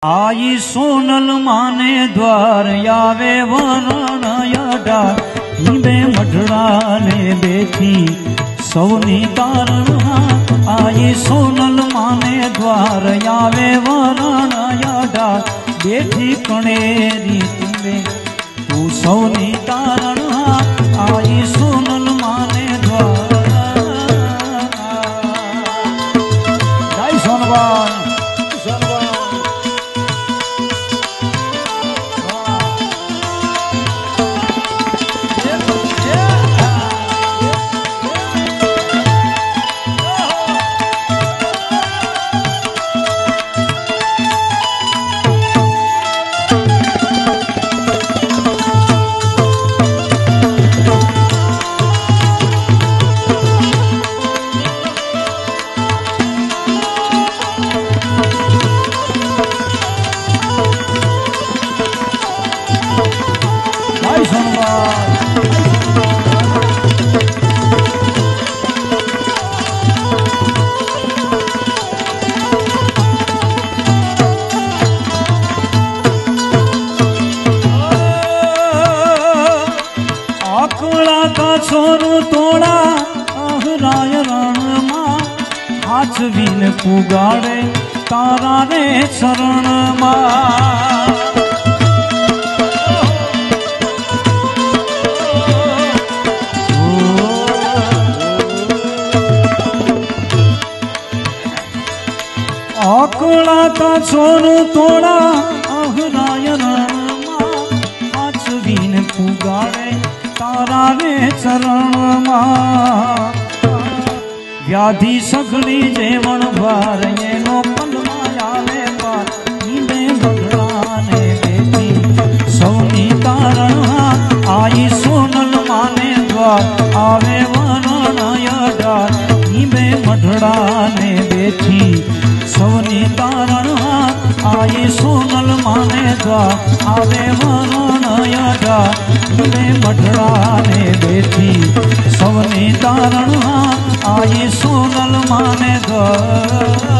आई सोनल माने द्वार आवे वरण अडा हीबे मढड़ा ने बेठी सौनी कारण आई सोनल माने द्वार आवे वरण अडा बेठी कणेरी हीबे तू सौनी कारण आई सोनल माने द्वार जय सोनबाई छोरू तोड़ा अहराय रण मां आचवीन पुगाड़े तारा रे शरण मां आकड़ा का छोरू तोड़ा अहराय रण मां आचवीन पुगाड़े तारा रे चरण व्याधि सगड़ी जेवण भार एनो पल आवे पार नींदे बगड़ा ने बेटी सौनी तारण आई सोनल माने द्वार आवे वरण अडा नींदे मढड़ा ने बेटी सौनी तारण आई सोनल माने द्वार आवे वरण अडा नींदे मढड़ा ने बेटी सौनी तारण आई सोनल माने द्वार